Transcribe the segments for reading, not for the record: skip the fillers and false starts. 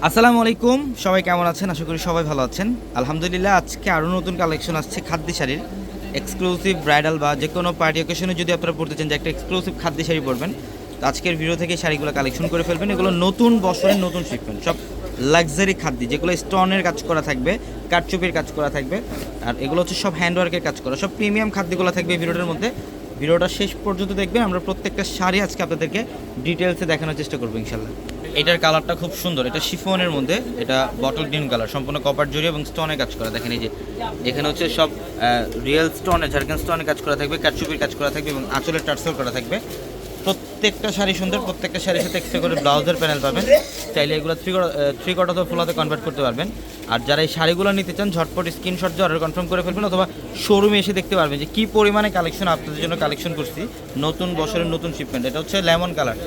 আসসালামু আলাইকুম, সবাই কেমন আছেন? আশা করি সবাই ভালো আছেন। আলহামদুলিল্লাহ, আজকে আরও নতুন কালেকশন আসছে খাদ্যি শাড়ির। এক্সক্লুসিভ ব্রাইডাল বা যে কোনো পার্টি অকেশনে যদি আপনারা পড়তে চান যে একটা এক্সক্লুসিভ খাদ্যি শাড়ি পরবেন, তো আজকের ভিডিও থেকে শাড়িগুলো কালেকশন করে ফেলবেন। এগুলো নতুন বছরের নতুন শিপমেন্ট, সব লাক্সারি খাদ্যি, যেগুলো স্টোনের কাজ করা থাকবে, কারচুপির কাজ করা থাকবে, আর এগুলো হচ্ছে সব হ্যান্ডওয়ার্কের কাজ করা, সব প্রিমিয়াম খাদ্যগুলো থাকবে এই ভিডিওটার মধ্যে। ভিডিওটা শেষ পর্যন্ত দেখবেন, আমরা প্রত্যেকটা শাড়ি আজকে আপনাদেরকে ডিটেলসে দেখানোর চেষ্টা করবো ইনশাল্লাহ। এটার কালারটা খুব সুন্দর, এটা শিফনের মধ্যে, এটা বটল গ্রিন কালার, সম্পূর্ণ কপার জড়ি এবং স্টোনে কাজ করা। দেখেন এই যে এখানে হচ্ছে সব রিয়েল স্টোনে, ঝাড়খান স্টোনে কাজ করা থাকবে, কারচুপির কাজ করা থাকবে এবং আঁচলের টার্সেল করা থাকবে। প্রত্যেকটা শাড়ি সুন্দর, প্রত্যেকটা শাড়ির সাথে এক্সট্রা করে ব্লাউজের প্যানেল পাবেন। চাইলে এগুলো থ্রি কট অথবা ফুল হাতে কনভার্ট করতে পারবেন। আর যারা এই শাড়িগুলো নিতে চান ঝটপট স্ক্রিনশট দিয়ে অর্ডার কনফার্ম করে ফেলবেন, অথবা শোরুমে এসে দেখতে পারবেন যে কী পরিমাণে কালেকশন আপনাদের জন্য কালেকশন করছি। নতুন বছরের নতুন শিপমেন্ট, এটা হচ্ছে লেমন কালার,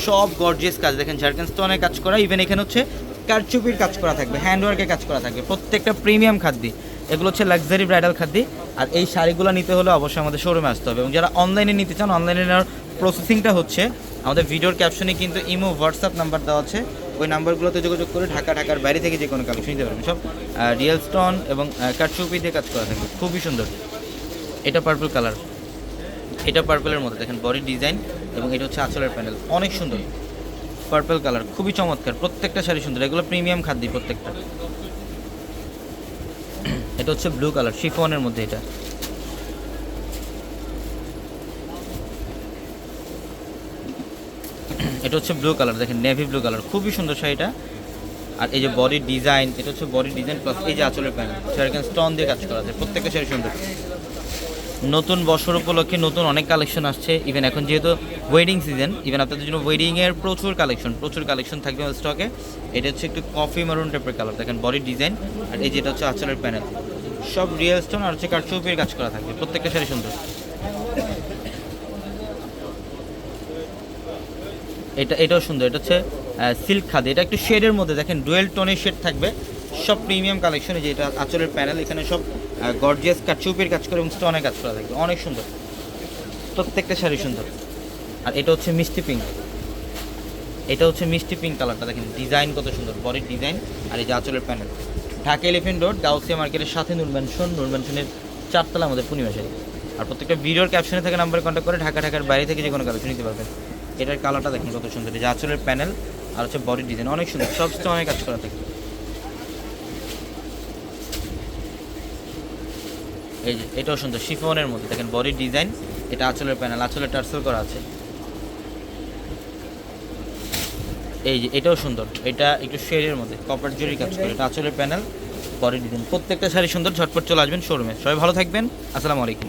সব গর্জিয়াস কাজ। দেখেন ঝাড়খান স্টোনের কাজ করা, ইভেন এখানে হচ্ছে কারচুপির কাজ করা থাকবে, হ্যান্ডওয়ার্কের কাজ করা থাকবে। প্রত্যেকটা প্রিমিয়াম খাদ্যি, এগুলো হচ্ছে লাক্সারি ব্রাইডাল খাদ্যি। আর এই শাড়িগুলো নিতে হলে অবশ্যই আমাদের শোরুমে আসতে হবে। এবং যারা অনলাইনে নিতে চান, অনলাইনে নেওয়ার প্রসেসিংটা হচ্ছে আমাদের ভিডিওর ক্যাপশনে কিন্তু ইমো, হোয়াটসঅ্যাপ নাম্বার দেওয়া আছে। ওই নাম্বারগুলোতে যোগাযোগ করে ঢাকার বাইরে থেকে যে কোনো কালেকশন নিতে পারবেন। সব রিয়েল স্টোন এবং কারচুপি দিয়ে কাজ করা থাকবে, খুবই সুন্দর। এটা পার্পল কালার, এটা পার্পলের মধ্যে দেখেন বডি ডিজাইন, এবং এটা হচ্ছে আঁচলের প্যানেল, অনেক সুন্দর। পার্পল কালার খুবই চমৎকার, প্রত্যেকটা শাড়ি সুন্দর, এগুলো প্রিমিয়াম খাদ্য প্রত্যেকটা। এটা হচ্ছে ব্লু কালার, শিফনের মধ্যে, এটা হচ্ছে ব্লু কালার, দেখেন নেভি ব্লু কালার, খুবই সুন্দর শাড়িটা। আর এই যে বডি ডিজাইন, এটা হচ্ছে বডি ডিজাইন প্লাস এই যে আঁচলের প্যানেল, সেখানে স্টোন দিয়ে কাজ করা আছে, প্রত্যেকটা শাড়ি সুন্দর। নতুন বছর উপলক্ষে নতুন অনেক কালেকশন আসছে। ইভেন এখন যেহেতু ওয়েডিং সিজন, ইভেন আপনাদের জন্য ওয়েডিংয়ের প্রচুর কালেকশন থাকবে স্টকে। এটা হচ্ছে একটু কফি মারুন টাইপের কালার, দেখেন বডি ডিজাইন। আর এই যেটা হচ্ছে আঁচলের প্যানেল, সব রিয়েল স্টোন আর হচ্ছে কারচুপির কাজ করা থাকবে, প্রত্যেকটা শাড়ি সুন্দর। এটাও সুন্দর, এটা হচ্ছে সিল্ক খাদি, এটা একটু শেডের মধ্যে, দেখেন ডুয়েল টোনের শেড থাকবে, সব প্রিমিয়াম কালেকশন। যে এটা আঁচলের প্যানেল, এখানে সব গর্জিয়াস কারচুপির কাজ করে এবং স্টোনে কাজ করা থাকবে, অনেক সুন্দর, প্রত্যেকটা শাড়ি সুন্দর। আর এটা হচ্ছে মিষ্টি পিঙ্ক, এটা হচ্ছে মিষ্টি পিঙ্ক কালারটা, দেখেন ডিজাইন কত সুন্দর, বডির ডিজাইন। আর এই যে আঁচলের panel, Dhaka elephant road Gausia মার্কেটের সাথে নূর ম্যানশনের 4 তলা আমাদের পূর্ণিমা শাড়ি। আর প্রত্যেকটা ভিডিওর ক্যাপশনে থেকে নাম্বারে কন্ট্যাক্ট করে ঢাকার বাইরে থেকে যে কোনো কালেকশন নিতে পারবেন। এটার কালারটা দেখেন কত সুন্দর, এই যে আঁচলের প্যানেল আর হচ্ছে বডি ডিজাইন, অনেক সুন্দর, সব স্টোনে কাজ করা থাকে। এই যে এটাও সুন্দর, শিফনের মধ্যে, দেখেন বডি ডিজাইন, এটা আঁচলের প্যানেল, আঁচলের টার্সেল করা আছে। এই যে এটাও সুন্দর, এটা একটু শেডের মধ্যে কপার জরি কাজ করে, এটা আঁচলের প্যানেল, বডি ডিজাইন, প্রত্যেকটা শাড়ি সুন্দর। ঝটপট চলে আসবেন শোরুমে। সবাই ভালো থাকবেন, আসসালামু আলাইকুম।